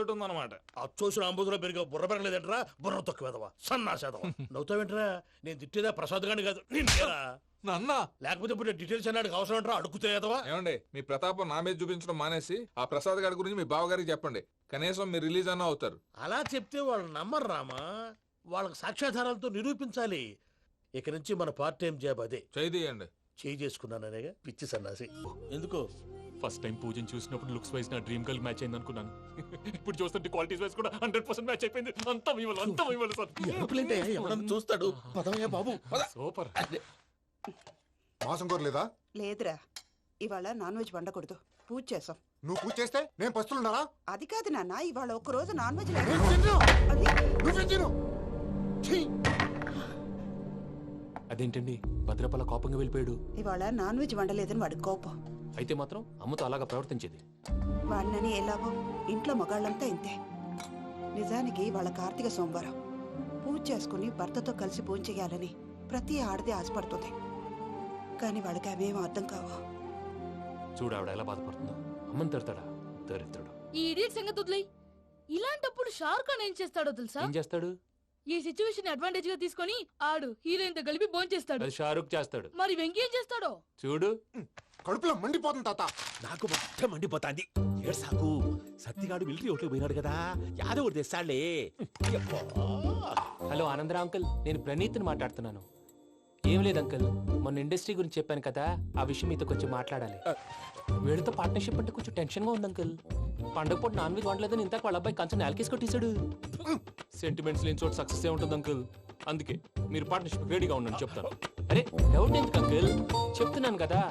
తోటి ఉందన్నమాట. అచ్చోసిన అంబుధులో పెరిగే బుర్ర పెరగలేదంటరా, బుర్ర తొక్కువేదవా సన్నాసేదవా. నవ్వుతావేంట్రా? నేను తిట్టేదా ప్రసాద్ గాని కాదు నిన్నేరా. నాన్న లేకపోతే ఇప్పుడు డీటెయిల్స్ అన్నాడు అవసరం అంటారా? అడుగుతాయేదవా. ఏమండి, మీ ప్రతాపం నా మీద చూపించడం మానేసి ఆ ప్రసాద్ గారి గురించి మీ బావగారికి చెప్పండి. కనీసం మీరు రిలీజ్ అన్న అవుతారు. అలా చెప్తే వాళ్ళు నమ్మరు రామా. వాళ్ళకి సాక్ష్యాధారాలతో నిరూపించాలి. ఇక నుంచి మన పార్ట్ టైం జాబ్ అదే. చేయండి. చేయి చేసుకున్నాననేగా పిచ్చి సన్నాసి. ఎందుకో ఫస్ట్ టైం పూజను చూసినప్పుడు లుక్స్ వైజ్ నా డ్రీమ్ గర్ల్ మ్యాచ్ అయింది అనుకున్నాను. ఇప్పుడు చూస్తుంటే క్వాలిటీస్ వైజ్ కూడా 100% మ్యాచ్ అయిపోయింది. అంతా ఇవ్వాలి సార్. ఎవడన్నా చూస్తాడు. పదవయ్యా బాబు పద. సూపర్. మాసం కోరలేదా? లేదురా, ఇవాళ నాన్ వెజ్ వండకూడదు, పూజ చేసాం. నువ్వు పూజ చేస్తే నేను పస్తులున్నారా? అది కాదు నాన్న, ఇవాళ ఒక్కరోజు నాన్ వెజ్ నువ్వే తిను. ఛీ! అదేంటండి భద్రపల కోపంగా వెళ్ళిపోయాడు? ఇవాళ నాన్ వెజ్ వండలేదని వాడి కోపం. అయితే మాత్రం అమ్మతో అలాగా ప్రవర్తించేది. వాడినని ఎలాగో ఇంట్లో మగాళ్ళంతా ఇంతే. నిజానికి వాళ్ళ కార్తీక సోమవారం పూజ చేసుకుని భర్తతో కలిసి పూజ చేయాలని ప్రతి ఆడది ఆశపడుతుంది. కానీ వాడికి అవేం అర్థం కావు. చూడు ఆవిడ ఎలా బాధపడుతుందో. అమ్మని తిడతాడా దరిద్రుడు. ఈ ఇడియట్ సంగతి వదిలేయ్. ఇలాంటప్పుడు షారుఖ్ ఖాన్ ఏం చేస్తాడో తెలుసా? ఏం చేస్తాడు? ఈ సిచ్యువేషన్ అడ్వాంటేజ్ గా తీసుకొని ఆడు హీరోయిన్ తో కలిపి బోన్ చేస్తాడు. అది షారుఖ్ చేస్తాడు. మరి వెంకీ ఏం చేస్తాడో చూడు. కడుపులో మండిపోతుంది తాత. నాకు మొత్తం మండిపోతాంది. ఏడు సాకు సత్తిగాడు మిలిటరీ ఓట్లు పోయినాడు కదా, యాదవ్ ఒకటి తెస్తాడులే. హలో ఆనందరా అంకుల్, నేను ప్రణీత్ని మాట్లాడుతున్నాను. ఏం లేదు అంకుల్, మొన్న ఇండస్ట్రీ గురించి చెప్పాను కదా, ఆ విషయం మీతో కొంచెం మాట్లాడాలి. వీడితో పార్ట్నర్షిప్ అంటే కొంచెం టెన్షన్ గా ఉంది అంకుల్. పండగ పూట నాన్ వెజ్ వండలేదని ఇంతకు వాళ్ళ అబ్బాయి కంచెం నేలకేసి కొట్టేశాడు. సెంటిమెంట్స్ లేని చోట సక్సెస్ ఏ ఉంటుంది అంకుల్. అందుకే మీరు పార్ట్నర్షిప్ రెడీగా ఉండండి చెప్తాను. అరే డౌట్ ఎందుకు అంకుల్, చెప్తున్నాను కదా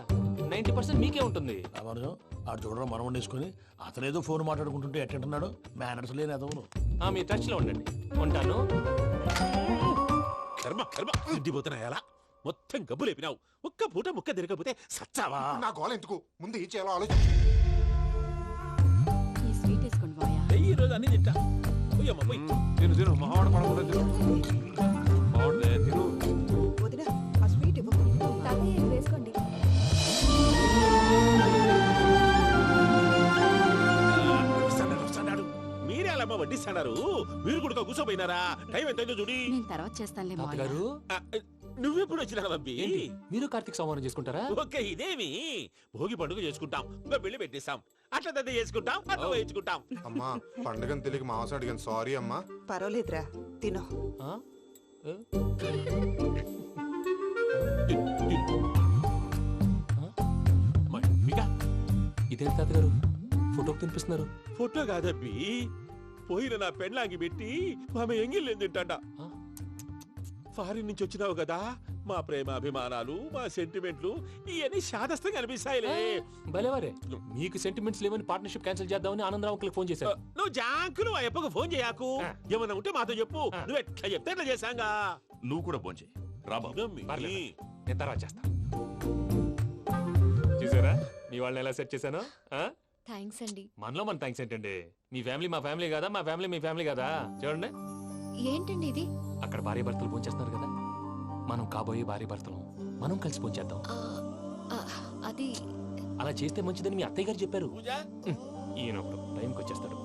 90% మీకే ఉంటుంది. రామానుజం ఆడు చూడడం మనం వండేసుకుని అతనేదో ఫోన్ మాట్లాడుకుంటుంటే ఎట్టంటున్నాడు. మేనర్స్ లేని అదవును. మీ టచ్ లో ఉండండి. ఉంటాను. కర్మ కర్మ తిండిపోతున్నా ఎలా మొత్తం గబ్బు లేపినావు. ఒక్క పూట ముక్క తిరగకపోతే సచ్చావా? నా గోల ఎందుకు, ముందు ఏం చేయాలో ఆలోచించు. ఈ స్వీట్ వేసుకోండి బాయా. ఈ రోజు అన్ని తింటా. పోయమ్మ పోయి. తిను మావాడు పడకుండా తిను. మావాడులే తిను. వదిన ఆ స్వీట్ ఇవ్వు. వేసుకోండి. వస్తాడు. మీరే అలా వడ్డిస్తాడారు. మీరు కూడా కూర్చోపోయినారా? టైం ఎంతైందో చూడి. నేను తర్వాత చేస్తానులే తాతగారు, నువ్వెప్పుడు వచ్చినా బంబి? ఏంటి మీరు కార్తీక సంహారం చేసుకుంటారా? ఓకే, ఇదేమి భోగి పండుగ చేసుకుంటాం, పెళ్లి పెట్టిస్తాం, అట్లా దద్ద చేసుకుంటాం, అట్లా వేయించుకుంటాం. అమ్మా పండుగని తెలియక మాసం అడిగాను, సారీ అమ్మా. పర్వాలేదురా, తినో. ఆ? ఏ? ఇదేంటి తాతగారు ఫోటోకి తినిపిస్తున్నారు? ఫోటో కాదబ్బి, పోయిన నా పెళ్ళాంగి పెట్టి ఆమె ఎంగిల్లేం తింటాడ. ఫారిన్ నుంచి వచ్చినావు కదా, మా ప్రేమ అభిమానాలు మా సెంటిమెంట్లు ఇవన్నీ శాదస్తంగా అనిపిస్తాయిలే. భలేవారే, మీకు సెంటిమెంట్స్ లేవని పార్ట్నర్షిప్ క్యాన్సిల్ చేద్దామని ఆనందరావు అంకుల్ ఫోన్ చేశారు. నువ్వు జాంకులు ఆ అప్పకు ఫోన్ చేయకు. ఏమన్నా ఉంటే మాతో చెప్పు. నువ్వు ఎట్లా చెప్తే ఎట్లా చేశాంగా. నువ్వు కూడా ఫోన్ చేయి రాబాబు. నేను తర్వాత చేస్తా. చూసారా మీ వాళ్ళని ఎలా సెట్ చేశాను? థ్యాంక్స్ అండి. మనలో మన థ్యాంక్స్ ఏంటండి? మీ ఫ్యామిలీ మా ఫ్యామిలీ కదా, మా ఫ్యామిలీ మీ ఫ్యామిలీ కదా. చూడండి, ఏంటండి ఇది? అక్కడ భార్య భర్తలు పోంచేస్తున్నారు కదా, మనం కాబోయే భార్య భర్తలు మనం కలిసి పోంచేద్దాం. అది అలా చేస్తే మంచిదని మీ అత్తయ్య గారు చెప్పారు. ఈయన ఒకడు టైంకి వచ్చేస్తాడు.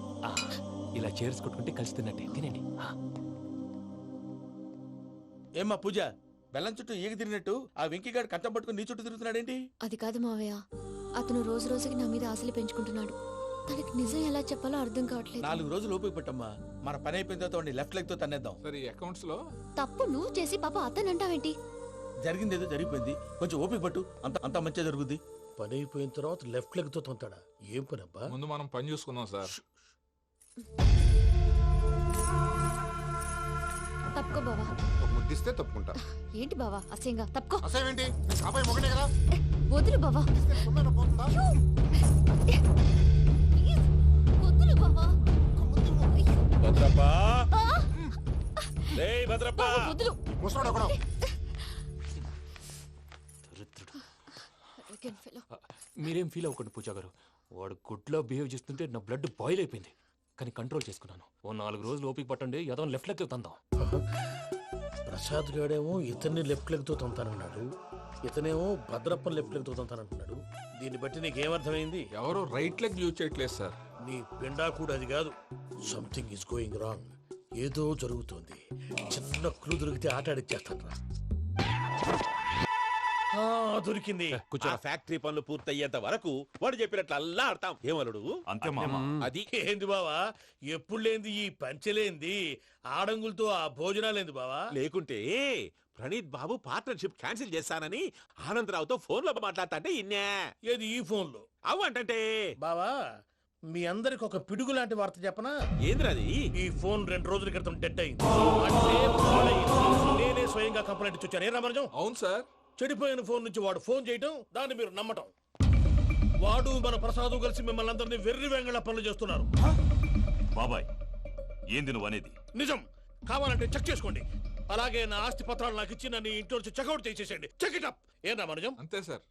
ఇలా చేర్స్ కొట్టుకుంటే కలిసి తిన్నట్టే. తినండి. ఏమ్మా పూజ, బెల్లం చుట్టూ ఈగ తిరిగినట్టు ఆ వెంకీగాడు కంటం పట్టుకుని నీ చుట్టూ తిరుగుతున్నాడేంటి? అది కాదు మావయ్య, అతను రోజు రోజుకి నా మీద ఆశలు పెంచుకుంటున్నాడు. తనకి నిజం ఎలా చెప్పాలో అర్థం కావట్లేదు. 4 రోజులు ఓపిక పట్టమ్మా, మన పని అయిపోయిన తర్వాత లెఫ్ట్ లెగ్ తో తన్నేద్దాం. సరే అకౌంట్స్ లో తప్పు నువ్వు చేసి పాప అతను అంటావేంటి? జరిగింది ఏదో జరిగిపోయింది, కొంచెం ఓపిక పట్టు, అంత మంచిగా జరుగుద్ది. పని అయిపోయిన తర్వాత లెఫ్ట్ లెగ్ తో తొంతాడా? ఏం పని అబ్బా? ముందు మనం పని చూసుకుందాం సార్. తప్పుకో బావా. ఒక ముద్దిస్తే తప్పుకుంటా. ఏంటి బావా అసహ్యంగా? తప్పుకో. అసేమేంటి, అబ్బాయి మొగనే కదా. వదులు బావా. తొమ్మిది పోతుందా? వదులు బావా. భద్రప్పా, భద్రప్ప, వదులు. ముసరాడు ఒకడు. మీరేం ఫీల్ అవ్వకండి పూజా గారు. వాడు గుడ్లో బిహేవ్ చేస్తుంటే నా బ్లడ్ బాయిల్ అయిపోయింది. కానీ కంట్రోల్ చేసుకున్నాను. ఓ 4 రోజులు ఓపిక పట్టండి, ఏదో లెఫ్ట్ లెగ్ తందాం. ప్రసాద్ గాడేమో ఇతన్ని లెఫ్ట్ లెగ్ తో తొంతానన్నాడు, ఇతనేమో భద్రప్పని లెఫ్ట్ లెగ్ తో తొంతానంటున్నాడు. దీన్ని బట్టి నీకేమర్థమైంది? ఎవరు రైట్ లెగ్ యూజ్ చేయట్లేదు సార్. నీ పిండా కూడా అది కాదు. Something is going wrong. ఏదో జరుగుతోంది. చిన్న క్లూ దొరికితే ఆట ఆడిచ్చేస్తాను రా. దొరికింది. ఆ ఫ్యాక్టరీ పనులు పూర్తయ్యేంత వరకు వాడు చెప్పినట్లు అల్లా ఆడతాం. ఏమలుడు? అంతే మామ. అది ఏంది బావా, ఎప్పుడు లేంది ఈ పంచలేంది, ఆడంగులతో ఆ భోజనాలేంది బావా? లేకుంటే ప్రణీత్ బాబు పార్ట్నర్షిప్ క్యాన్సిల్ చేస్తానని ఆనందరావుతో ఫోన్ లో మాట్లాడతాంటే ఇన్నే. ఏది ఈ ఫోన్ లో? అవ్వంటే బావా, మీ అందరికి ఒక పిడుగు లాంటి వార్త చెప్పనా? ఏంద్రది? ఈ ఫోన్ 2 రోజుల క్రితం డెడ్ అయింది. అంటే పాడైంది. నేనే స్వయంగా కంప్లైంట్ ఇచ్చాను. ఏ రామరాజం? అవును సార్. చెడిపోయిన ఫోన్ నుంచి వాడు ఫోన్ చేయటం, దాన్ని మీరు నమ్మటం. వాడు మన ప్రసాదు కలిసి మిమ్మల్ని అందరినీ వెర్రి వెంగళ పనులు చేస్తున్నారు. బాబాయ్, ఏంది నువ్వు అనేది? నిజం. కావాలంటే చెక్ చేసుకోండి. అలాగే నా ఆస్తి పత్రాలు నాకు ఇచ్చి నన్ను ఇంట్లో నుంచి చెక్అౌట్ చేసేసండి. Check it up. ఏం రామరాజం? అంతే సార్.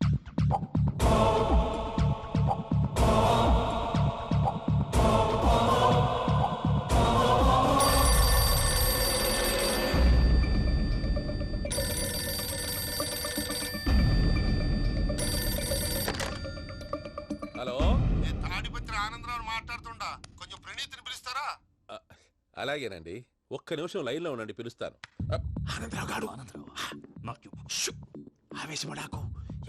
హలో, నేను తాడిపత్రి ఆనందరావు మాట్లాడుతుండా, కొంచెం ప్రణీతిని పిలుస్తారా? అలాగేనండి. ఒక్క నిమిషం లైన్ లో ఉండండి, పిలుస్తాను. ఆనందరావు గాడు. నాకు ఆవేశపడాకు.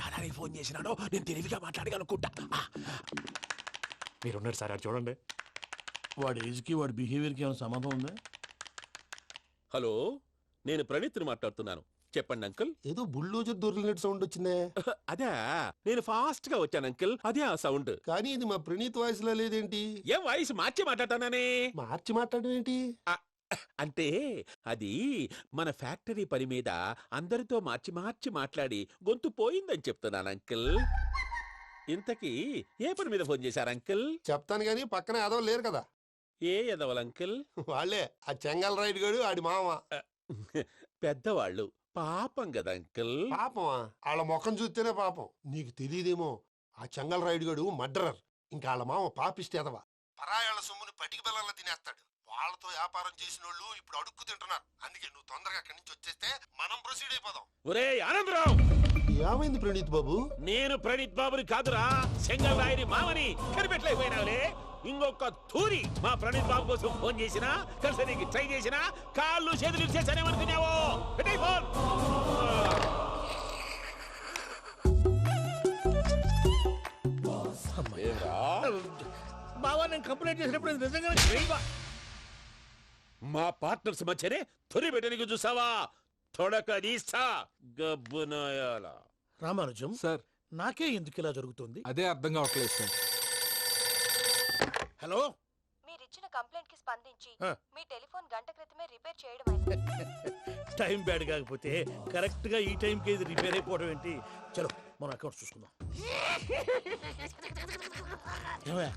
యాదానికి ఫోన్ చేసినాడో నేను తెలివిగా మాట్లాడగలనుకుంటా. మీరున్నారు సార్, చూడండి. వాడి ఏజ్కి వాడి బిహేవియర్కి ఏమైనా సంబంధం ఉందా? హలో, నేను ప్రణీత్ని మాట్లాడుతున్నాను. చెప్పండి అంకుల్. ఏదో బుల్డోజర్ దొరికినట్టు సౌండ్ వచ్చిందే. అదే, నేను ఫాస్ట్ గా వచ్చాను అంకుల్. అదే ఆ సౌండ్. కానీ ఇది మా ప్రణీత్ వాయిస్ లో లేదేంటి? ఏం వాయిస్ మార్చి మాట్లాడతానని? మార్చి మాట్లాడడం ఏంటి? అంటే అది మన ఫ్యాక్టరీ పని మీద అందరితో మార్చి మార్చి మాట్లాడి గొంతు పోయిందని చెప్తున్నాను అంకుల్. ఇంతకీ ఏ పని మీద ఫోన్ చేశారు అంకుల్? చెప్తాను గానీ పక్కన ఏదో లేరు కదా. ఏ ఎదవలు అంకుల్? వాళ్ళే ఆ చెంగల్ రైడ్ గడు ఆడి మామ. పెద్దవాళ్ళు, పాపం కదా అంకుల్. పాపమా? వాళ్ళ ముఖం చూస్తేనే పాపం. నీకు తెలియదేమో, ఆ చెంగల్ రైడ్ గడు మర్డరర్. ఇంకా వాళ్ళ మామ పాపిస్తేదవా. పరాయాళ్ళ సొమ్ముని పటికి బెల్లంలో తినేస్తాడు. వాళ్ళతో వ్యాపారం చేసిన వాళ్ళు ఇప్పుడు అడుక్కు తింటున్నారు. అందుకే నువ్వు తొందరగా అక్కడి నుంచి వచ్చేస్తే మనం ప్రొసీడ్ అయిపోదాం. ఒరే ఆనందరావు, ఏమైంది ప్రణీత్ బాబు? నేను ప్రణీత్ బాబుని కాదురా, సెంగల్ రాయని మామని. కనిపెట్టలేకపోయినావులే. ఇంకొక తూరి మా ప్రణీత్ బాబు కోసం ఫోన్ చేసినా, కలిసి ట్రై చేసినా కాళ్ళు చేతులు చేశానేమనుకున్నావో. పెట్టేయ్ ఫోన్. బావా, నేను కంప్లైంట్ చేసినప్పుడు ఇది నిజంగానే చేయవా? మా పార్ట్నర్స్ మధ్యనే తొలి పెట్టడానికి చూసావా? తొడక నీస్తా గబ్బునాయాల. రామానుజం సార్, నాకే ఎందుకు ఇలా జరుగుతుంది? అదే అర్థం కావట్లేదు సార్. హలో, మీరిచ్చిన కంప్లైంట్ కి స్పందించి ఆ. మీ టెలిఫోన్ గంట క్రితమే రిపేర్ చేయడం అయింది. టైం బ్యాడ్ కాకపోతే కరెక్ట్ గా ఈ టైంకి ఇది రిపేర్ అయిపోవడం ఏంటి? చలో మన అకౌంట్ చూసుకుందాం. ఏమయ్య,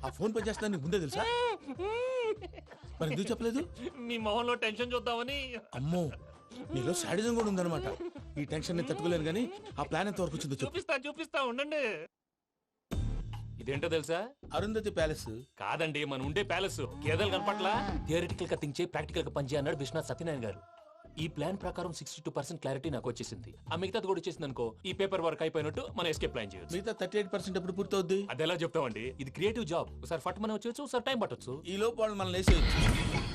ఆ ఫోన్ పని చేస్తున్నా నీకు ముందే తెలుసా? మరి ఎందుకు చెప్పలేదు? మీ మొహంలో టెన్షన్ చూద్దామని. అమ్మో, నీలో శాడిజం కూడా ఉందన్నమాట. ఈ టెన్షన్ ని తట్టుకోలేను కానీ ఆ ప్లాన్ ఎంత వరకు వచ్చిందో చెప్పు. చూపిస్తా ఉండండి. ఇదేంటో తెలుసా? అరుంధతి ప్యాలెస్ కాదండి, మన ఉండే ప్యాలెస్. గేదెలు కనపట్లా? థియరిటికల్ గా థింక్ చేయి, ప్రాక్టికల్ గా పనిచేయ అన్నాడు విశ్వనాథ్ సత్యనారాయణ గారు. ఈ ప్లాన్ ప్రకారం 62% క్లారిటీ నాకు వచ్చేసింది. ఆ మిగతాది కూడా వచ్చేసింది అనుకో, ఈ పేపర్ వర్క్ అయిపోయినట్టు మనం ఎస్కేప్ ప్లాన్ చేయొచ్చు. మిగతా 38% ఎప్పుడు పూర్తవుద్ది? అది ఎలా చెప్తామండి? ఇది క్రియేటివ్ జాబ్. ఒకసారి ఫట్ మనం వచ్చేయచ్చు, ఒకసారి టైం పట్టొచ్చు. ఈ లోపు వాళ్ళు మనం లేసేయచ్చు.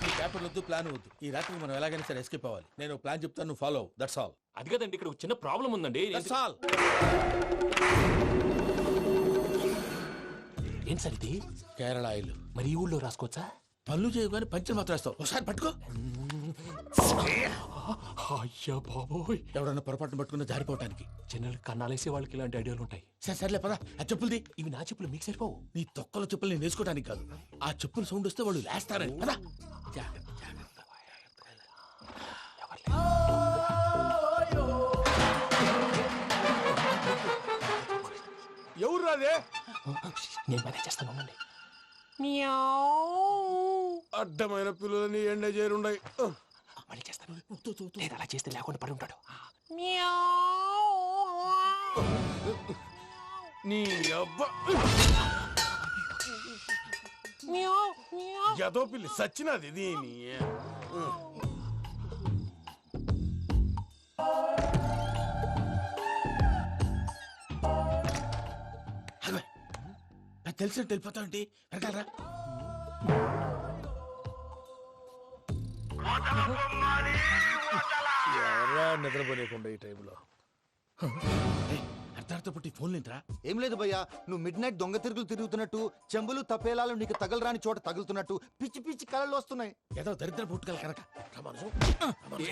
ఈ పేపర్ వద్దు, ప్లాన్ వద్దు. ఈ రాత్రికి మనం ఎలాగైనా సరే ఎస్కేప్ అవ్వాలి. నేను ప్లాన్ చెప్తాను, నువ్వు ఫాలో. That's all. అది కదండి, ఇక్కడ ఒక చిన్న ప్రాబ్లం ఉందండి. That's all. ఏం సార్ ఇది? కేరళ ఆయిల్. మరి ఈ ఊళ్ళో రాసుకోవచ్చా? పనులు చేయగానే పంచర్ మాత్రం వేస్తావు. ఒకసారి పట్టుకో. అయ్యా బాబోయ్, ఎవడన్నా పొరపాటున పట్టుకున్న జారిపోవటానికి. జనరల్ కన్నాలేసే వాళ్ళకి ఇలాంటి ఐడియాలు ఉంటాయి. సర్లే పదా, ఆ చెప్పులది. ఇవి నా చెప్పులు మీకు సరిపోవు. నీ తొక్కల చెప్పులు నేను వేసుకోవడానికి కాదు, ఆ చెప్పులు సౌండ్ వస్తే వాళ్ళు లేస్తారని. పదా. ఎవరు రాదే? నేను మేనేజ్ చేస్తాను, ఉండండి. అడ్డమైన పిల్లలని ఎండ చేరుండయి. మళ్ళీ చేస్తాను. లేదు, అలా చేస్తే లేకుండా పడి ఉంటాడు. నీ అబ్బా ఎదో పిల్లి సచ్చినది దీని. నాకు తెలిసినట్టు వెళ్ళిపోతావంటి వెనకాలరా. ఎవరా నిద్రపోలేకుండా ఈ టైంలో అర్ధార్థ పుట్టి ఫోన్ లేంట్రా. ఏం లేదు భయ్యా, నువ్వు మిడ్ నైట్ దొంగ తిరుగులు తిరుగుతున్నట్టు, చెంబులు తపేలాలు నీకు తగలరాని చోట తగులుతున్నట్టు పిచ్చి పిచ్చి కళలు వస్తున్నాయి. ఏదో దరిద్ర పుట్టుకల కనుక రామానుజం.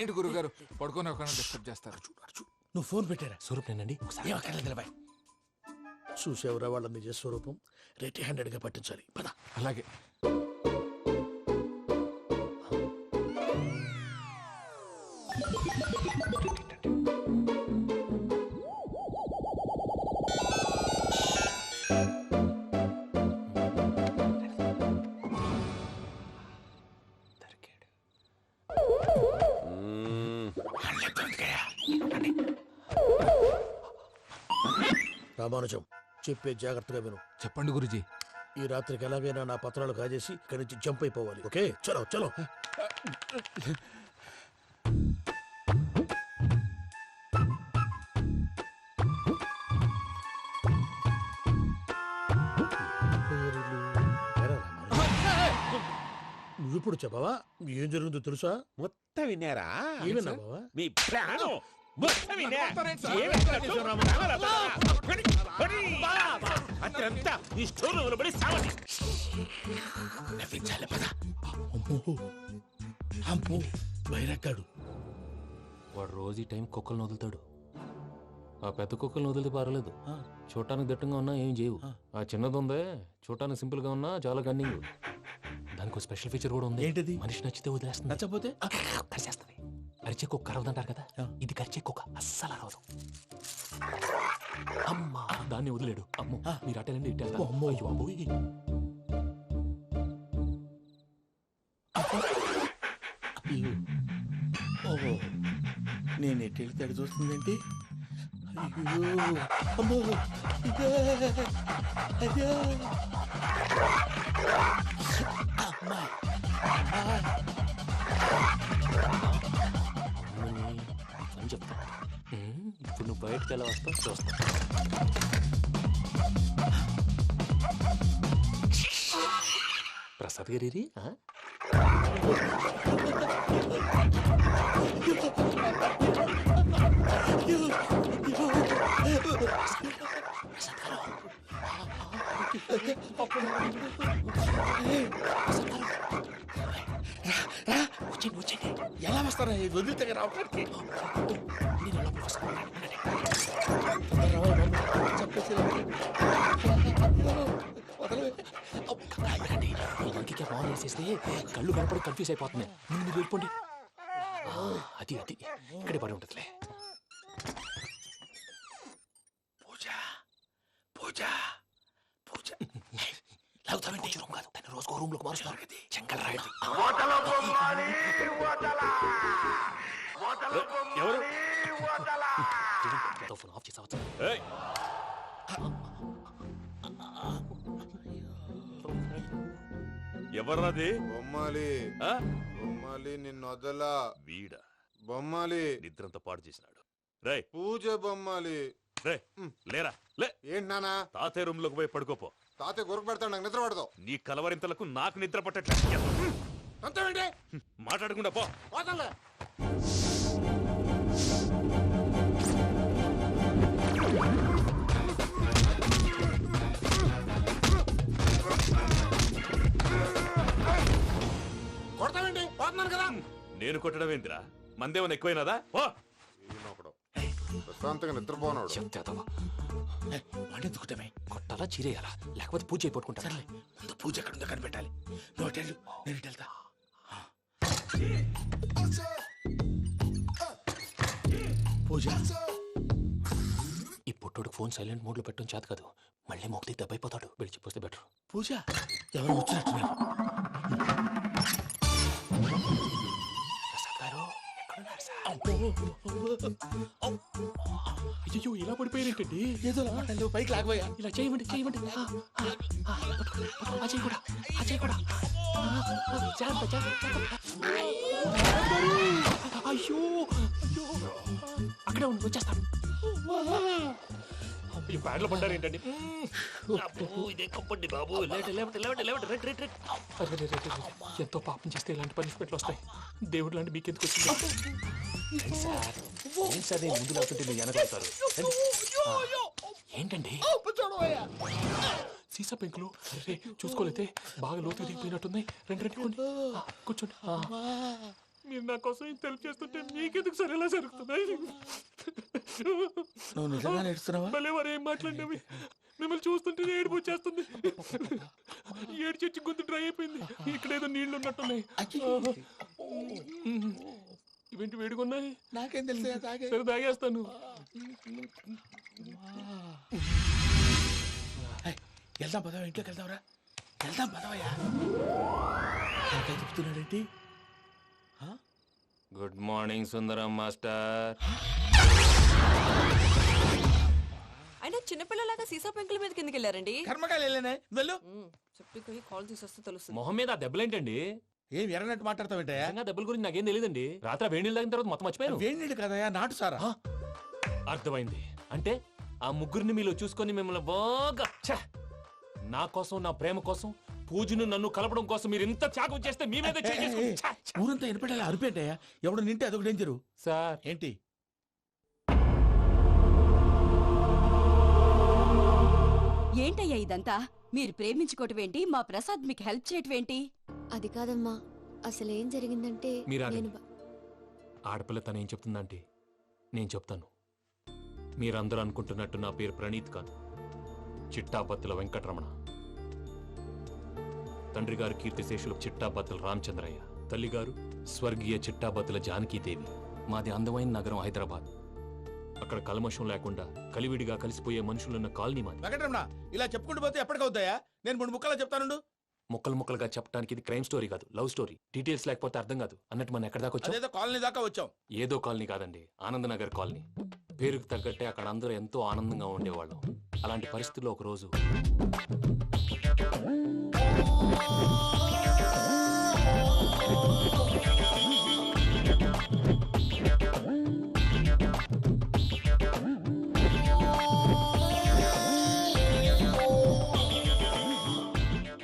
ఏంటి గురుగారు పడుకొని ఒక డిస్టర్బ్ చేస్తారు? నువ్వు ఫోన్ పెట్టారా? స్వరూప్ నేనండి. ఒకసారి నిలబాయ్. చూసేవరా వాళ్ళ నిజ స్వరూపం. రెట్టి హ్యాండెడ్ గా పట్టించాలి. పద. అలాగే. రామానుజం చెప్పే జాగ్రత్తగా విను. చెప్పండి గురుజీ. ఈ రాత్రికి ఎలాగైనా నా పత్రాలు కాజేసి ఇక్కడి నుంచి జంప్ అయిపోవాలి. ఓకే, చలో చలో. నువ్వు ఇప్పుడు చెప్పవా ఏం జరుగుతుందో తెలుసా? మొత్తం విన్నారా? ఏమన్నా బావా? మీ ప్రాణం మొత్తం విన్నా? అత్రంతా ఈ స్టోర్ రూమ్ లో పడి సావండి. నవ్వించాలి పద. అమ్మో బైరక్కాడు. వాడు రోజు ఈ టైం కుక్కలను వదులుతాడు. ఆ పెద్ద కుక్కలను వదిలితే పర్వాలేదు, చూడటానికి దట్టంగా ఉన్నా ఏం చేయవు. ఆ చిన్నది ఉందే చూడటానికి సింపుల్ గా ఉన్నా చాలా గన్నింగ్. దానికి స్పెషల్ ఫీచర్ కూడా ఉంది. ఏంటిది? మనిషి నచ్చితే వదిలేస్తుంది, నచ్చపోతే కరిచేస్తుంది. కరిచే కుక్క అరవదంటారు కదా, ఇది కరిచే కుక్క అస్సలు అరవదు. అమ్మా దాన్ని వదిలేడు. అమ్మో మీరు అటెండి ఇట్టే. అమ్మో. అయ్యో అబ్బోయ్. ఓహో నేను ఎటు వెళ్తే అటు చూస్తుందేంటి? అయ్యో అమ్మో ఇదే అదే అమ్మా. అని చెప్తా. ఇప్పుడు నువ్వు బయటకు ఎలా వస్తావు చూస్తా. ప్రసాద్ గారి ఎలా వస్తారా వదిలితే రావడానికి? ఫోన్ చేసేస్తే కళ్ళు కనపడి కన్ఫ్యూజ్ అయిపోతున్నాయి. మీరు వెళ్ళిపోండి. అది అది ఇక్కడే పడి ఉంటుందిలే. పూజ పూజ పూజ లాగుతామంటే రూమ్ కాదు, తన రోజుకో రూమ్ లోకి మారుస్తున్నారు కదా. శంకర్ రాయుడు ఎవరు? ఫోన్ ఆఫ్ చేసావచ్చు. ఎవర్రాది? బొమ్మాలి బొమ్మాలి నిన్ను వదలా. వీడా బొమ్మాలి నిద్రంతా పాడు చేసినాడు. రే పూజ బొమ్మాలి. రే లేరా లే. ఏంటి నానా? తాతయ్య రూమ్ లోకి పోయి పడుకోపో. తాతయ్య గురకు పెడతాడు, నాకు నిద్ర పడదు. నీ కలవరింతలకు నాకు నిద్ర పట్టట్లేదు. అంతేంటి? మాట్లాడకుండా పో. పోతాలే. కొడతావేంటి? పోతున్నాను కదా. నేను కొట్టడం ఏంటిరా? మందేమన్నా ఎక్కువైనదా? ఓ ప్రశాంతంగా నిద్రపోనాడు. వాడెందుకుంటామే? కొట్టాలా చీరేయాలా లేకపోతే పూజ అయిపోట్టుకుంటా. సర్లే ముందు పూజ ఎక్కడుందో కనిపెట్టాలి. నువ్వు అటెండు, నేను ఇటు వెళ్తా. పూజ ఈ పుట్టోడు ఫోన్ సైలెంట్ మోడ్ లో పెట్టడం చేత కాదు. మళ్ళీ మొక్కి దెబ్బైపోతాడు. వెళ్ళి చెప్పొస్తే బెటర్. పూజ ఎవరు వచ్చినట్టున్నారు? ప్రసాద్ గారు ఎక్కడున్నారు సార్? అయ్యో ఇలా పడిపోయారేంటండి? ఏదో నువ్వు పైకి లాగబోయా. ఇలా చేయమండి చేయమండి. అజయ్ కూడా అజయ్ కూడా జాగ్రత్త జాగ్రత్త. అయ్యో అక్కడే ఉండి వచ్చేస్తాను. ఈ ప్యాడ్లో పడ్డారు ఏంటండి? ఎంతో పాపం చేస్తే ఇలాంటి పనిష్మెంట్లు వస్తాయి. దేవుడు లాంటి మీకెందుకు వచ్చింది? రండి సార్. ఏం సార్ నేను ముందు లేకుంటే మీరు వెనకాడతారు. ఏంటండి సీసా పెంకులు? అరే చూసుకోలేతే బాగా లోతు దిగిపోయినట్టున్నాయి. రెండు కొన్ని కూర్చోండి. మీరు నా కోసం ఇంత హెల్ప్ చేస్తుంటే మీకెందుకు సరే ఎలా జరుగుతున్నాయి? నువ్వు నిజంగా నేర్చుతున్నావా? భలే వారు ఏం మాట్లాడినవి. మిమ్మల్ని చూస్తుంటే ఏడుపు వచ్చేస్తుంది. ఏడు చెట్టు గొంతు డ్రై అయిపోయింది. ఇక్కడ ఏదో నీళ్లు ఉన్నట్టున్నాయి. ఇవేంటి వేడుకున్నాయి? నాకేం తెలుసు, సరే తాగేస్తాను. వెళ్దాం పదవా, ఇంట్లోకి వెళ్దాంరా. వెళ్దాం పదవయ్యా. చెప్తున్నాడేంటి? గుడ్ మార్నింగ్ సుందరం మాస్టర్. అయినా చిన్నపిల్లలాగా సీసా పెంకుల మీద కిందకి వెళ్ళారండి. కర్మకాయలు వెళ్ళానే, వెళ్ళు. చెప్పి కాల్ తీసేస్తే తెలుస్తుంది. మొహం మీద ఆ దెబ్బలేంటండి? ఏం ఎర్రనట్టు మాట్లాడతావేంటయ్యా? నిజంగా దెబ్బల గురించి నాకేం తెలియదండి. రాత్రి వేడి నీళ్ళు తాగిన తర్వాత మొత్తం మర్చిపోయాను. వేడి నీళ్ళు కదయ్యా, నాటు సారా. అర్థమైంది. అంటే ఆ ముగ్గురిని మీలో చూసుకొని మిమ్మల్ని బాగా నా కోసం, నా ప్రేమ కోసం, పూజను నన్ను కలపడం కోసం మీరు ఇంత త్యాగం చేస్తే మీ మీద ఊరంతా ఎనపెట్టాలి అరిపేటయ్యా. ఎవడు నింటే అదొక డేంజరు. సార్ ఏంటి? ఏంటయ్యా ఇదంతా? మీరు ప్రేమించుకోవటం ఏంటి? మా ప్రసాద్ మీకు హెల్ప్ చేయటం ఏంటి? అది కాదమ్మా, అసలు ఏం జరిగిందంటే మీరు నేను ఆడపిల్ల తనేం చెప్తుందంటే నేను చెప్తాను. మీరందరూ అనుకుంటున్నట్టు నా పేరు ప్రణీత్ కాదు, చిట్టాపత్తుల వెంకటరమణ. తండ్రి గారు కీర్తిశేషులు చిట్టాపత్తుల రామచంద్రయ్య, తల్లిగారు స్వర్గీయ చిట్టాపత్తుల జానకీదేవి. మాది అందమైన నగరం హైదరాబాద్. అక్కడ కల్మషం లేకుండా కలివిడిగా కలిసిపోయే మనుషులున్న కాలనీ మాది. వెంకటరమణ, ఇలా చెప్పుకుంటూ పోతే ఎప్పటికవుతాయా? నేను 3 ముక్కలా చెప్తాను. ముక్కలు ముక్కలుగా చెప్పడానికి ఇది క్రైమ్ స్టోరీ కాదు, లవ్ స్టోరీ. డీటెయిల్స్ లేకపోతే అర్థం కాదు. అన్నట్టు మనం ఎక్కడ దాకా వచ్చాం? ఏదో కాలనీ దాకా వచ్చాం. ఏదో కాలనీ కాదండి, ఆనందనగర్ కాలనీ. పేరుకు తగ్గట్టే అక్కడ అందరూ ఎంతో ఆనందంగా ఉండేవాళ్ళం. అలాంటి పరిస్థితుల్లో ఒక రోజు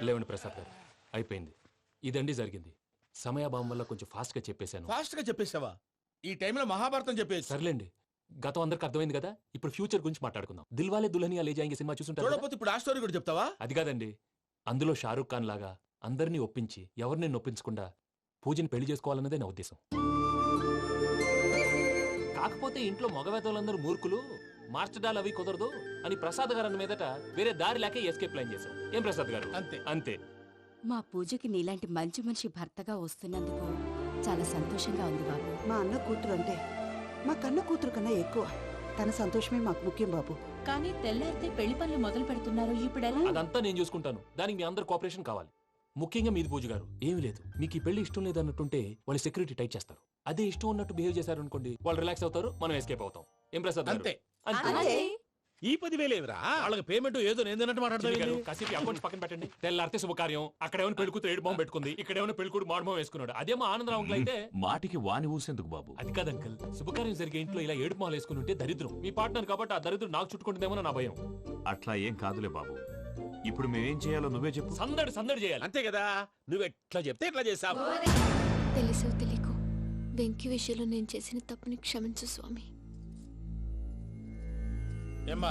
లేవండి ప్రసాద్ గారు, అయిపోయింది. ఇదండి జరిగింది. సమయాభావం వల్ల కొంచెం ఫాస్ట్ గా చెప్పేశాను. ఫాస్ట్ గా చెప్పేసావా? ఈ టైంలో మహాభారతం చెప్పేసి. సర్లేండి, గతం అందరికి అర్థమైంది కదా. ఇప్పుడు ఫ్యూచర్ గురించి మాట్లాడుకుందాం. దిల్వాలే దుల్హనియా లే జాయేంగే సినిమా చూసుంటారు. చూడకపోతే ఇప్పుడు ఆ స్టోరీ కూడా చెప్తావా? అది కాదండి, అందులో షారూక్ ఖాన్ లాగా అందరినీ ఒప్పించి ఎవరిని నొప్పించకుండా పూజని పెళ్లి చేసుకోవాలన్నదే నా ఉద్దేశం. కాకపోతే ఇంట్లో మగవేతలందరూ మూర్ఖులు, మార్చడాలు అవి కుదరదు అని ప్రసాద్ గారు అన్న మీదట వేరే దారి లేక ఎస్కేప్ ప్లాన్ చేశాం. ఏం ప్రసాద్ గారు? అంతే అంతే. మా పూజకి నీలాంటి మంచి మనిషి భర్తగా వస్తున్నందుకు చాలా సంతోషంగా ఉంది బాబు. మా అన్న కూతురు అంటే మా కన్న కూతురు కన్నా ఎక్కువ. తన సంతోషమే మాకు ముఖ్యం బాబు. కానీ తెల్లారితే పెళ్లి పనులు మొదలు పెడుతున్నారు, ఇప్పుడు ఎలా? అదంతా నేను చూసుకుంటాను. దానికి మీ అందరు కోఆపరేషన్ కావాలి. ముఖ్యంగా మీది పూజ గారు. ఏమీ లేదు, మీకు ఈ పెళ్లి ఇష్టం లేదన్నట్టుంటే వాళ్ళు సెక్యూరిటీ టైట్ చేస్తారు. అదే ఇష్టం ఉన్నట్టు బిహేవ్ చేశారు అనుకోండి, వాళ్ళు రిలాక్స్ అవుతారు, మనం ఎస్కేప్ అవుతాం. ఏం ప్రసాద్ గారు? అంతే. అంతే. ఈ 10,000 ఏమిరా? వాళ్ళకి పేమెంట్ ఏదో నేందన్నట్టు మాట్లాడతాను. కాసేపు అకౌంట్స్ పక్కన పెట్టండి. తెల్లారితే శుభకార్యం. అక్కడ ఏమైనా పెళ్లి కూతురు ఏడు బాంబు పెట్టుకుంది, ఇక్కడ ఏమైనా పెళ్లి కూతురు మాడు బాంబు వేసుకున్నాడు. అదేమో ఆనందరావు అంకుల్ అయితే మాటికి వాని ఊసేందుకు బాబు? అది కాదు అంకుల్, శుభకార్యం జరిగే ఇంట్లో ఇలా ఏడు మాలు వేసుకుని ఉంటే దరిద్రం. మీ పార్ట్నర్ కాబట్టి ఆ దరిద్రం నాకు చుట్టుకుంటుందేమో నా భయం. అట్లా ఏం కాదులే బాబు. ఇప్పుడు మేమేం చేయాలో నువ్వే చెప్పు. సందడి సందడి చేయాలి. అంతే కదా, నువ్వు ఎట్లా చెప్తే ఎట్లా చేసావు. తెలుసో తెలియకో వెంకీ విషయంలో నేను చేసిన తప్పుని క్షమించు స్వామి. ఏమ్మా,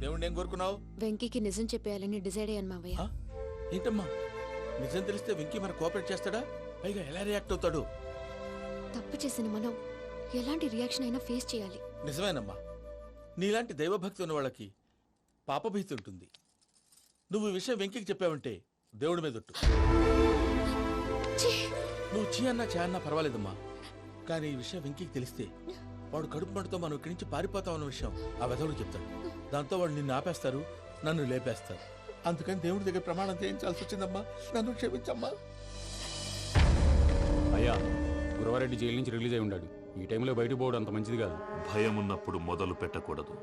దేవుణ్ణి ఏం కోరుకున్నావు? వెంకీకి నిజం చెప్పేయాలని డిసైడ్ అయ్యాను మావయ్య. ఏంటమ్మా, నిజం తెలిస్తే వెంకీ మన కోఆపరేట్ చేస్తాడా? పైగా ఎలా రియాక్ట్ అవుతాడు? తప్పు చేసిన మనం ఎలాంటి రియాక్షన్ అయినా ఫేస్ చేయాలి. నిజమేనమ్మా, నీలాంటి దైవభక్తి ఉన్న వాళ్ళకి పాపభీతి ఉంటుంది. నువ్వు ఈ విషయం వెంకీకి చెప్పావంటే దేవుడి మీద ఒట్టు. నువ్వు చీ అన్నా చే అన్నా పర్వాలేదమ్మా, కానీ ఈ విషయం వెంకీకి తెలిస్తే వాడు కడుపు మంటతో మనం ఇక్కడి నుంచి పారిపోతాం అన్న విషయం ఆ వెధవుడు చెప్తాడు. దాంతో వాడు నిన్ను ఆపేస్తారు, నన్ను లేపేస్తారు. అందుకని దేవుడి దగ్గర ప్రమాణం చేయించాల్సి వచ్చిందమ్మా, నన్ను క్షమించమ్మా. అయ్యా, గురవారెడ్డి జైలు నుంచి రిలీజ్ అయి ఉన్నాడు. ఈ టైంలో బయటకు పోవడం అంత మంచిది కాదు. భయం ఉన్నప్పుడు మొదలు పెట్టకూడదు,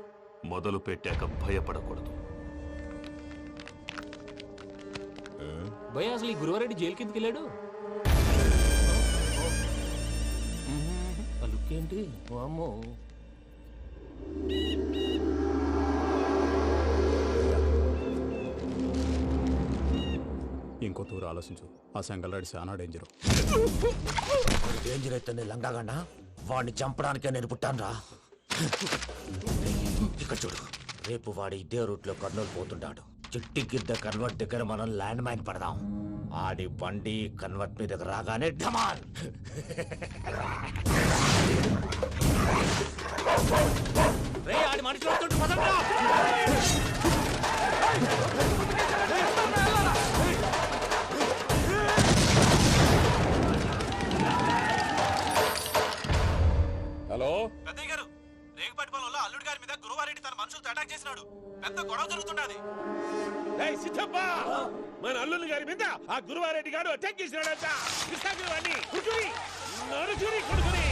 మొదలు పెట్టాక భయపడకూడదు. భయ అసలు ఈ గురువారెడ్డి జైలు కిందకి వెళ్ళాడు. ఏంటి? ఇంకో తూరు ఆలోచించు. ఆ సెంగల్రాడి చాలా డేంజరు. డేంజర్ అయితే లంగాగండ వాడిని చంపడానికే నేను పుట్టానురా. ఇక్కడ చూడు, రేపు వాడి ఇదే రూట్ లో కర్నూలు పోతుంటాడు. చిట్టి గిద్ద కన్వర్ట్ దగ్గర మనం ల్యాండ్ మైన్ పడదాం. ఆడి బండి కన్వర్ట్ మీదకి రాగానే ఢమాన్. ఆడి మనుషులు వస్తుంటే పదండ్రా. హలో పెద్దయ్య గారు, రేగుపాటి పొలంలో అల్లుడి గారి మీద గురువారెడ్డి తన మనుషులతో అటాక్ చేసినాడు. పెద్ద గొడవ జరుగుతున్నది. సిద్ధప్ప, మన అల్లుని గారి మీద ఆ గురువారెడ్డి గారు అటాక్ చేసినాడంట. కృష్ణాగిరి కుడుకుని నడుచుని కుడుకుని.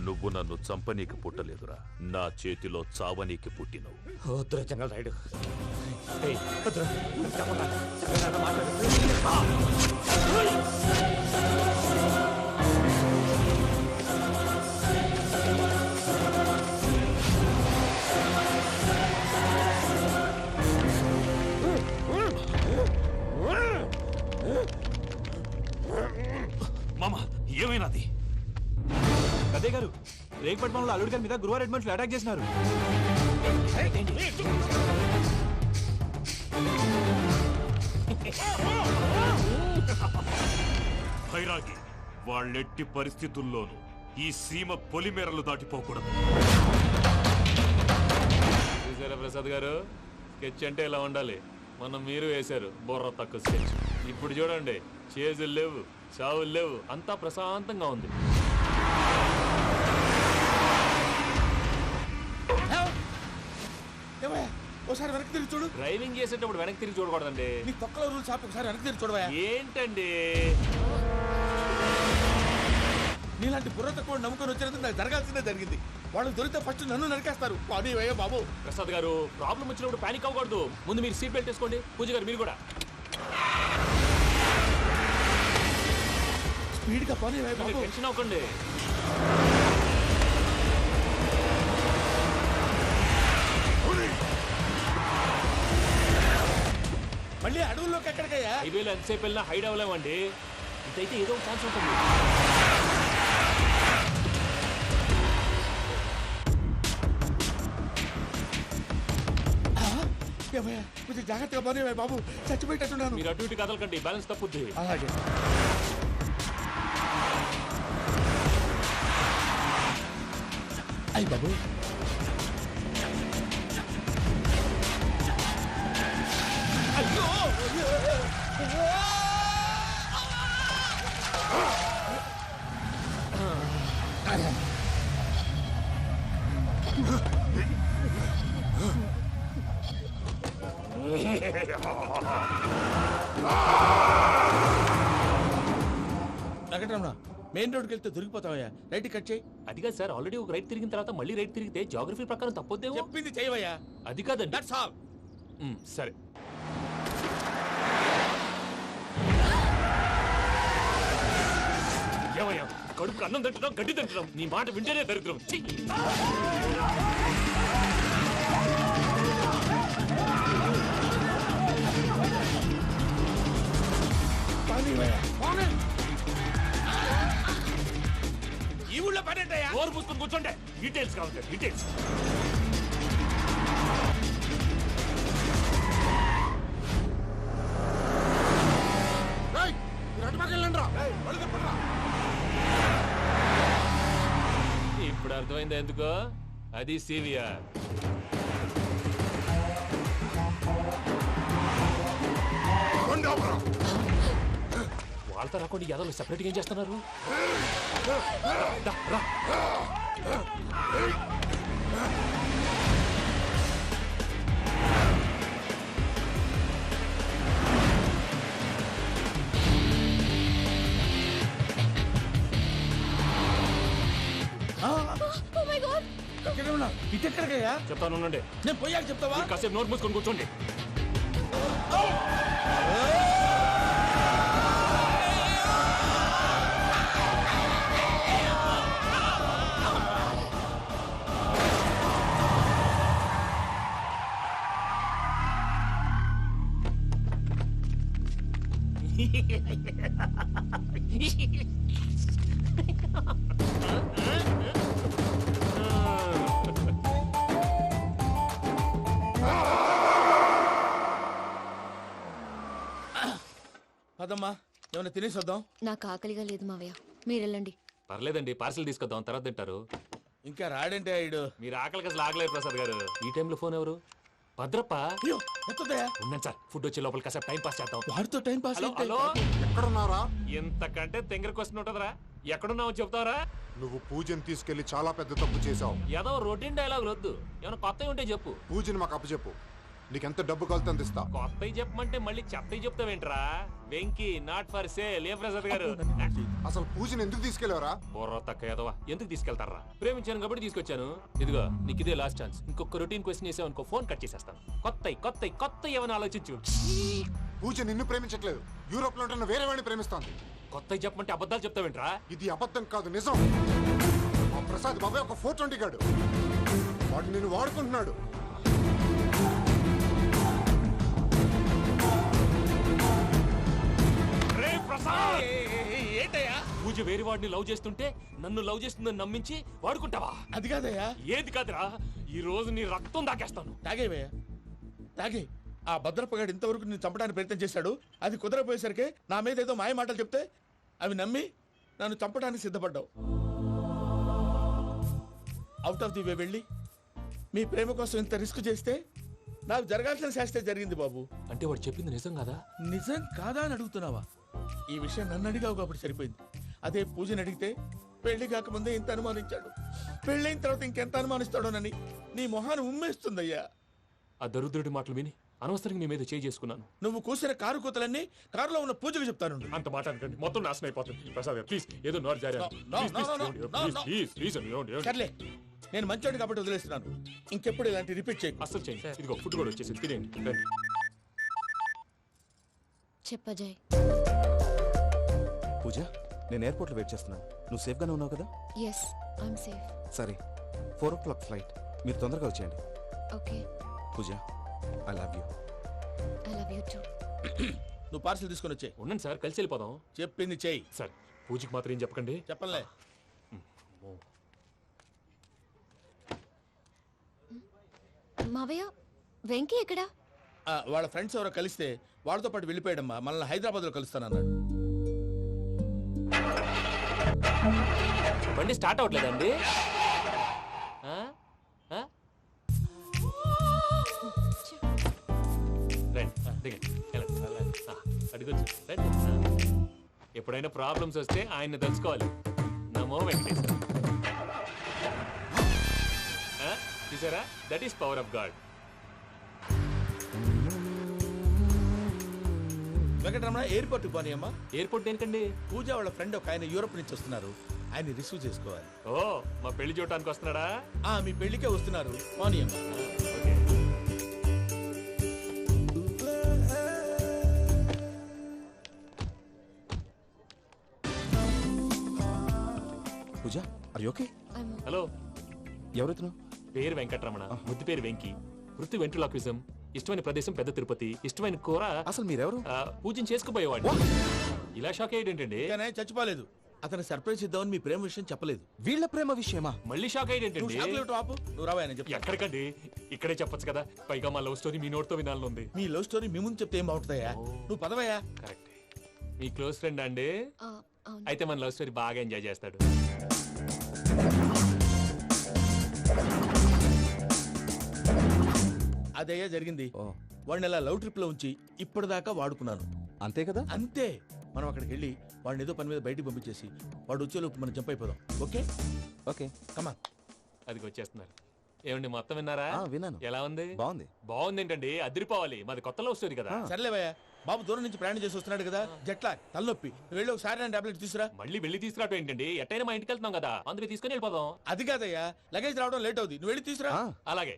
నువ్వు నన్ను చంపనీకి పుట్టలేదురా, నా చేతిలో చావనీకి పుట్టినవు. వద్దురా జంగల్ రైడ్. మామ, ఏమైనాది? పెద్దయ్య గారు, రేగుపాటి పొలంలో అల్లుడి గారి మీద గురువారెడ్డి మనుషులు అటాక్ చేసినారు. భైరాగి, వాళ్ళెట్టి పరిస్థితుల్లోనూ ఈ సీమ పొలిమేరలు దాటిపోకూడదు. చూసారా ప్రసాద్ గారు, స్కెచ్ అంటే ఇలా ఉండాలి. మనం మీరు వేశారు బుర్ర తక్కువ స్కెచ్. ఇప్పుడు చూడండి, చేజులు లేవు, చావులు లేవు, అంతా ప్రశాంతంగా ఉంది. ఒకసారి వెనక్కి తిరిగి చూడు. డ్రైవింగ్ చేసేటప్పుడు వెనక్కి తిరిగి చూడకూడదండి. నీ తొక్కలో రూల్స్ ఆపు. ఒకసారి వెనక్కి తిరిగి చూడవా. ఏంటండి నీలాంటి బుర్ర తక్కువ నమ్ముకొని వచ్చినందుకు నాకు జరగాల్సిందే జరిగింది. వాళ్ళు దొరికితే ఫస్ట్ నన్ను నరికేస్తారు. పానీ వయ్యా బాబు. ప్రసాద్ గారు, ప్రాబ్లం వచ్చినప్పుడు పానిక్ అవ్వకూడదు. ముందు మీరు సీట్ బెల్ట్ వేసుకోండి. పూజ గారు మీరు కూడా స్పీడ్గా పానీ వయ్యా బాబు. టెన్షన్ అవ్వకండి. మళ్ళీ అడవుల్లోకి ఎక్కడికయ్యా? హైవేలో ఎంతసేపు వెళ్ళినా హైడ్ అవ్వలేమండి. ఇదైతే ఏదో ఒక ఛాన్స్ ఉంటుంది. కొంచెం జాగ్రత్తగా పని బాబు, చచ్చిపోయేటట్టున్నాను. మీరు అటు ఇటు కదలకండి, బ్యాలెన్స్ తప్పుద్ది. అలాగే. అయ్యి బాబు, అయ్యో వెంకటరమణ, మెయిన్ రోడ్కి వెళ్తే దొరికిపోతావయ్యా. రైట్ కట్ చేయి. అది కాదు సార్, ఆల్రెడీ ఒక రైట్ తిరిగిన తర్వాత మళ్ళీ రైట్ తిరిగితే జాగ్రఫీ ప్రకారం తప్పొద్దేమో. చెప్పింది చేయవయ్యా. అది కాదండి. That's all. సరే. ఏమయ్యా, కడుపు అన్నం తింటున్నాం, గడ్డి తింటున్నాం. నీ మాట వింటేనే దరిద్రం. ఈ ఊళ్ళో పడేటయ్యా. ఓరు పుస్తకం కూర్చోండి. డీటెయిల్స్ కావాలి, డీటెయిల్స్. ఇప్పుడు అర్థమైంది ఎందుకో. అది సివిఆర్. వాళ్ళతో రాకుండా యాదవ్ సెపరేట్గా ఏం చేస్తున్నారు? ఇటెక్కడికయ్యా? చెప్తాను, ఉండండి. నేను పోయాక చెప్తావా? కాసేపు నోట్ మూసుకొని కూర్చోండి. పదమ్మా ఏమైనా తినేసి వద్దాం. నాకు ఆకలిగా లేదు మావయ్య, మీరు వెళ్ళండి. పర్లేదండి, పార్సిల్ తీసుకొద్దాం, తర్వాత తింటారు. ఇంకా రాడంటే ఆయుడు. మీరు ఆకలికి అసలు ఆగలేదు ప్రసాద్ గారు. ఈ టైంలో ఫోన్ ఎవరు? భద్రప్ప. అయ్యో ఎత్తదయ్యా. ఉన్నాను సార్, ఫుడ్ వచ్చే లోపల కాసేపు టైం పాస్ చేద్దాం. వాడితో టైం పాస్ హలో హలో, ఎక్కడున్నారా? ఎంతకంటే తెంగర క్వశ్చన్ ఉంటుందిరా. ఎక్కడున్నావు చెప్తావరా? నువ్వు పూజని తీసుకెళ్లి చాలా పెద్ద తప్పు చేశావు. ఏదో రొటీన్ డైలాగ్ వద్దు, ఏమైనా కొత్తవి ఉంటే చెప్పు. పూజని మాకు అప్పచెప్పు. నీకెంత డబ్బు కలితే అందిస్తా. కొత్తవి చెప్పమంటే మళ్ళీ చెత్తవి చెప్తావేంట్రా? Venky not for sale. ఏ ప్రసాద్ గారు, అసలు పూజని ఎందుకు తీసుకెళ్లేవరా? బుర్ర తక్క ఏదవా, ఎందుకు తీసుకెళ్తారా? ప్రేమించాను కాబట్టి తీసుకొచ్చాను. ఇదిగో నీకు ఇదే లాస్ట్ ఛాన్స్. ఇంకొక రొటీన్ క్వశ్చన్ చేసావు అనుకో, ఫోన్ కట్ చేసేస్తాను. కొత్త ఏమైనా ఆలోచించు. పూజ నిన్ను ప్రేమించట్లేదు, యూరోప్ లో ఉంటున్న వేరే వాడిని ప్రేమిస్తోంది. కొత్తవి చెప్పమంటే అబద్ధాలు చెప్తావేంట్రా? ఇది అబద్ధం కాదు, నిజం. మా ప్రసాద్ బాబాయ్ ఒక 420 గాడు. వాడు నిన్ను వాడుకుంటున్నాడు. ఏంటయ్యా? పూజ వేరే వాడిని లవ్ చేస్తుంటే నన్ను లవ్ చేస్తుందని నమ్మించి వాడుకుంటావా? అది కాదయ్యా. ఏది కాదురా, ఈ రోజు నీ రక్తం దాకేస్తాను. తాగేవయ్యా తాగే. ఆ భద్రపగాడు ఇంతవరకు నేను చంపడానికి ప్రయత్నం చేశాడు. అది కుదరపోయేసరికి నా మీద ఏదో మాయ మాటలు చెప్తే అవి నమ్మి నన్ను చంపడానికి సిద్ధపడ్డావు. అవుట్ ఆఫ్ ది వే వెళ్ళి మీ ప్రేమ కోసం ఇంత రిస్క్ చేస్తే నాకు జరగాల్సిన శాస్త్రే జరిగింది బాబు. అంటే వాడు చెప్పింది నిజం కదా? నిజం కాదా అని అడుగుతున్నావా? ఈ విషయం నన్ను అడిగావు కాబట్టి సరిపోయింది. అదే పూజని అడిగితే పెళ్లి కాకముందే ఇంత అనుమానించాడు, పెళ్ళైన తర్వాత ఇంకెంత అనుమానిస్తాడోనని నీ మొహాన్ని ఉమ్మేస్తుందయ్యా. ఆ దరిద్రుడి మాటలు విని అనవసరంగా నీ మీద చేయి చేసుకున్నాను. నువ్వు కూసిన కారు కూతలన్నీ కారులో ఉన్న పూజకు చెప్తాను. అంత మాట అనకండి, మొత్తం నాశనం అయిపోతుంది. ప్రసాద్ ప్లీజ్, ఏదో నోరు జారీ. సర్లే, నేను మంచోడు కాబట్టి వదిలేస్తున్నాను. ఇంకెప్పుడు ఇలాంటి రిపీట్ చేయి. అసలు చేయండి. ఇదిగో ఫుడ్ కూడా వచ్చేసి తినేయండి. రండి. చెప్పజాయ్. పూజ, నేను ఎయిర్పోర్ట్లో వెయిట్ చేస్తున్నాను. నువ్వు సేఫ్గానే ఉన్నావు కదా? Yes, I'm safe. సరే, 4 o'clock ఫ్లైట్. మీరు తొందరగా వచ్చేయండి. Okay. Pooja, I love you. I love you too. నువ్వు పార్సిల్ తీసుకొని వచ్చే. ఉండండి సార్, కలిసి వెళ్ళిపోదాం. చెప్పింది చెయ్యి. సార్, పూజకి మాత్రం ఏం చెప్పకండి. చెప్పలే. మావయ్య, వెంకీ ఎక్కడా? వాళ్ళ ఫ్రెండ్స్ ఎవరో కలిస్తే వాళ్ళతో పాటు వెళ్ళిపోయాడమ్మా. మనల్ని హైదరాబాద్లో కలుస్తానన్నాడు. బండి స్టార్ట్ అవ్వట్లేదండి. ఎప్పుడైనా ప్రాబ్లమ్స్ వస్తే ఆయన్ని తెలుసుకోవాలి. నమో వెంకటేశ్వర. చూసారా, that is power of God. Venkataramana, ఎయిర్పోర్ట్కి పోనీ అమ్మా. ఎయిర్పోర్ట్ ఏంటండి? పూజ వాళ్ళ ఫ్రెండ్ ఒక ఆయన యూరోప్ నుంచి వస్తున్నారు. ఆయన రిసీవ్ చేసుకోవాలి. ఓ, మా పెళ్లి చూడటానికి వస్తున్నాడా? మీ పెళ్లికే వస్తున్నారు. పోనీ అమ్మా. పూజ, ఆర్ యు ఓకే? హలో, ఎవరైతును? పేరు వెంకటరమణ, ముద్దు పేరు వెంకీ, వృత్తి వెంట్రులాక్విజం, ఇష్టమైన ప్రదేశం పెద్ద తిరుపతి, ఇష్టమైన కూర. అసలు మీరెవరు? పూజను చేసుకుపోయేవాడు. ఇలా షాక్ అయ్యేటండి. చచ్చిపోలేదు. అతను సర్ప్రైజ్ ఇద్దామని మీ ప్రేమ విషయం చెప్పలేదు. వీళ్ళ ప్రేమ విషయమా? మళ్ళీ షాక్ అయ్యేటండి. నువ్వు రావా చెప్పి. ఎక్కడికండి, ఇక్కడే చెప్పొచ్చు కదా. పైగా మా లవ్ స్టోరీ మీ నోట్తో వినాలని ఉంది. మీ లవ్ స్టోరీ మీ ముందు చెప్తే ఏం బాగుంటుందయ్యా? నువ్వు పదవయ్యా. కరెక్ట్. మీ క్లోజ్ ఫ్రెండ్ అండి? అయితే మన లవ్ స్టోరీ బాగా ఎంజాయ్ చేస్తాడు. అదయ్యా జరిగింది. వాడిని అలా లవ్ ట్రిప్ లో ఉంచి ఇప్పటిదాకా వాడుకున్నాను. అంతే కదా? అంతే. మనం అక్కడికి వెళ్ళి వాడిని ఏదో పని మీద బయటికి పంపించేసి వాడు వచ్చేలోపు మనం జంప్ అయిపోదాం. ఓకే ఓకే, కమాన్. అది వచ్చేస్తున్నారు. ఏమండి, మొత్తం విన్నారా? విన్నాను. ఎలా ఉంది? బాగుంది. బాగుంది ఏంటండి, అదిరిపోవాలి. మాది కొత్త లవ్ స్టోరీ కదా. సర్లేవయ్యా, బాబు దూరం నుంచి ప్రయాణం చేసి వస్తున్నాడు కదా, జట్లా తలనొప్పి. వెళ్ళి ఒకసారి టాబ్లెట్ తీసుకురా. మళ్ళీ వెళ్ళి తీసుకురావటం ఏంటండి? ఎట్టైనా మా ఇంటికి వెళ్తున్నాం కదా, అందుకే తీసుకుని వెళ్ళిపోదాం. అది కాదయ్యా, లగేజ్ రావడం లేట్ అవుతుంది. నువ్వు వెళ్ళి తీసుకురా. అలాగే.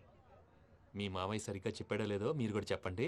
మీ మామయ్య సరిగ్గా చెప్పాడో లేదో మీరు కూడా చెప్పండి.